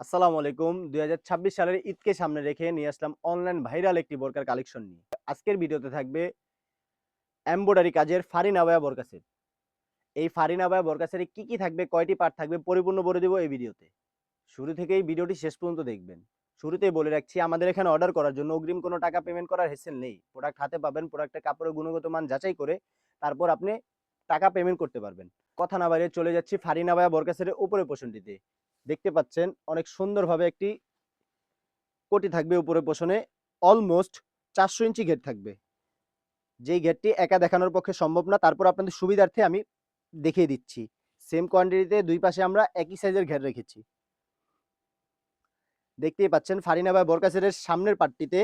আসসালামু আলাইকুম। ২০২৬ সালের ঈদকে সামনে রেখে নিয়ে আসলাম অনলাইন ভাইরাল একটি বোরকার কালেকশন নিয়ে। আজকের ভিডিওতে থাকবে এমব্রয়ডারি কাজের ফারিন আবায়া বোরকা সেট। এই ফারিন আবায়া বোরকা সেটে কি থাকবে, কয়টি পার্ট থাকবে পরিপূর্ণ বলে দেব এই ভিডিওতে। শুরু থেকেই ভিডিওটি শেষ পর্যন্ত দেখবেন। শুরুতেই বলে রাখছি, আমাদের এখানে অর্ডার করার জন্য অগ্রিম কোনো টাকা পেমেন্ট করার হেসেল নেই। প্রোডাক্ট হাতে পাবেন, প্রোডাক্টের কাপড়ের গুণগত মান যাচাই করে তারপর আপনি টাকা পেমেন্ট করতে পারবেন। কথা না বাড়িয়ে চলে যাচ্ছি ফারিন আবায়া বোরকা সেটের উপরের পোরশনটিতে। দেখতে পাচ্ছেন অনেক সুন্দরভাবে একটি কোটি থাকবে উপরের পোষণে। অলমোস্ট 400 ইঞ্চি ঘের থাকবে, যেই ঘেরটি একা দেখানোর পক্ষে সম্ভব না। তারপর আপনাদের সুবিধার্থে আমি দেখিয়ে দিচ্ছি। সেম কোয়ান্টিটিতে দুই পাশে আমরা একই সাইজের ঘের রেখেছি। দেখতেই পাচ্ছেন ফারিনা বা বোরকা সেটের সামনের পার্টটিতে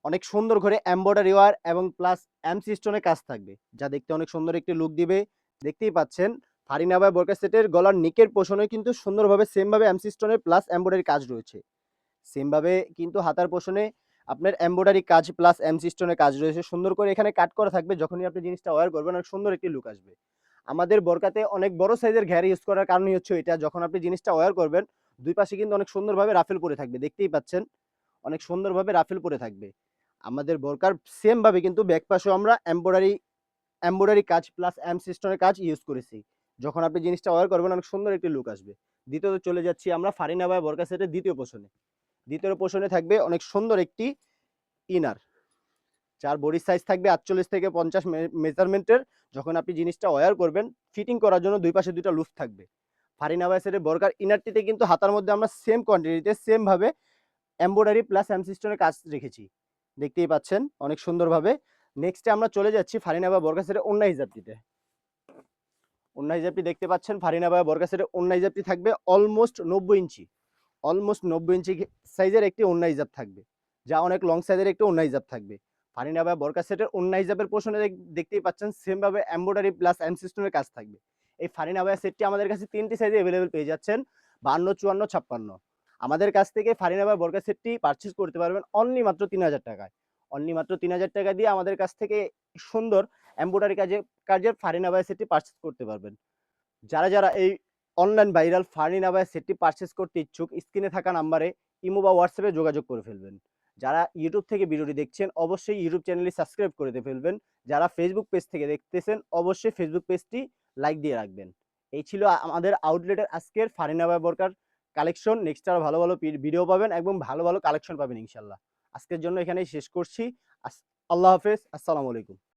অনেক সুন্দর করে এমব্রয়ডারি ওয়ার এবং প্লাস এমসি স্টোনের কাজ থাকবে, যা দেখতে অনেক সুন্দর একটি লুক দিবে। দেখতেই পাচ্ছেন ফারিনা বা বোরকা সেটের গলার নিকের পোষণে কিন্তু সুন্দরভাবে সেমভাবে এমসি স্টোনের প্লাস এমব্রয়ডারি কাজ রয়েছে। সেমভাবে কিন্তু হাতার পোষণে আপনার এমব্রয়ডারি কাজ প্লাস এমসি স্টোনের কাজ রয়েছে। সুন্দর করে এখানে কাট করা থাকবে। যখনই আপনি জিনিসটা ওয়্যার করবেন অনেক সুন্দর একটি লুক আসবে। আমাদের বোরকাতে অনেক বড় সাইজের ঘের ইউজ করার কারণই হচ্ছে এটা। যখন আপনি জিনিসটা ওয়্যার করবেন দুই পাশে কিন্তু অনেক সুন্দরভাবে রাফেল পরে থাকবে। দেখতেই পাচ্ছেন অনেক সুন্দরভাবে রাফেল পরে থাকবে। আমাদের বোরকার সেমভাবে কিন্তু ব্যাক পাশেও আমরা এমব্রয়ডারি কাজ প্লাস এমসি স্টোনের কাজ ইউজ করেছি। যখন আপনি জিনিসটা ওয়্যার করবেন অনেক সুন্দর একটি লুক আসবে। দ্বিতীয়ত চলে যাচ্ছি আমরা ফারিনা বায়া বোরকা সেটের দ্বিতীয় পোষণে। দ্বিতীয় পোষণে থাকবে অনেক সুন্দর একটি ইনার, যার বডির সাইজ থাকবে ৪৮ থেকে ৫০ মেজারমেন্টের। যখন আপনি জিনিসটা ওয়্যার করবেন ফিটিং করার জন্য দুই পাশে দুইটা লুফ থাকবে। ফারিনা বায়া সেটের বোরকার ইনারটিতে কিন্তু হাতার মধ্যে আমরা সেম কোয়ান্টিটিতে সেম ভাবে এমব্রয়ডারি প্লাস এমসিস্টোনের কাজ রেখেছি। দেখতেই পাচ্ছেন অনেক সুন্দরভাবে। নেক্সটে আমরা চলে যাচ্ছি ফারিনা বায়া বোরকা সেটের ওড়না হিজাবটিতে। ওড়না হিজাবটি দেখতে পাচ্ছেন ফারিনা বায়া বোরকা সেটের ওড়না হিজাবটি থাকবে অলমোস্ট ৯০ ইঞ্চি। অলমোস্ট ৯০ ইঞ্চি সাইজের একটি ওড়না হিজাব থাকবে, যা অনেক লং সাইজের একটি ওড়না হিজাব থাকবে। ফারিনা বায়া বোরকা সেটের ওড়না হিজাবের পোর্শনে দেখতেই পাচ্ছেন সেমভাবে এমব্রয়ডারি প্লাস এমসিস্টোনের কাজ থাকবে। এই ফারিনা বায়া সেটটি আমাদের কাছে ৩টি সাইজে অ্যাভেলেবেল পেয়ে যাচ্ছেন, ৫২, ৫৪, ৫৬। আমাদের কাছ থেকে ফারিনা বায়া বোরকা সেটটি পারচেজ করতে পারবেন অনলি মাত্র ৩,০০০ টাকায়। অনলি মাত্র ৩,০০০ টাকা দিয়ে আমাদের কাছ থেকে সুন্দর এমব্রয়ডারি কাজের ফারিনা বায়া সেটটি পারচেজ করতে পারবেন। যারা এই অনলাইন ভাইরাল ফারিন আবায়া সেটটি পারচেজ করতে ইচ্ছুক স্ক্রিনে থাকা নাম্বারে ইমো বা হোয়াটসঅ্যাপে যোগাযোগ করে ফেলবেন। যারা ইউটিউব থেকে ভিডিওটি দেখছেন অবশ্যই ইউটিউব চ্যানেলটি সাবস্ক্রাইব করে ফেলবেন। যারা ফেসবুক পেজ থেকে দেখতেছেন অবশ্যই ফেসবুক পেজটি লাইক দিয়ে রাখবেন। এই ছিল আমাদের আউটলেটের আজকের ফারিন আবায়া বোরকার কালেকশন। নেক্সট আরো ভালো ভালো ভিডিও পাবেন এবং ভালো ভালো কালেকশন পাবেন ইনশাল্লাহ। আজকের জন্য এখানেই শেষ করছি। আল্লাহ হাফেজ, আসসালামু আলাইকুম।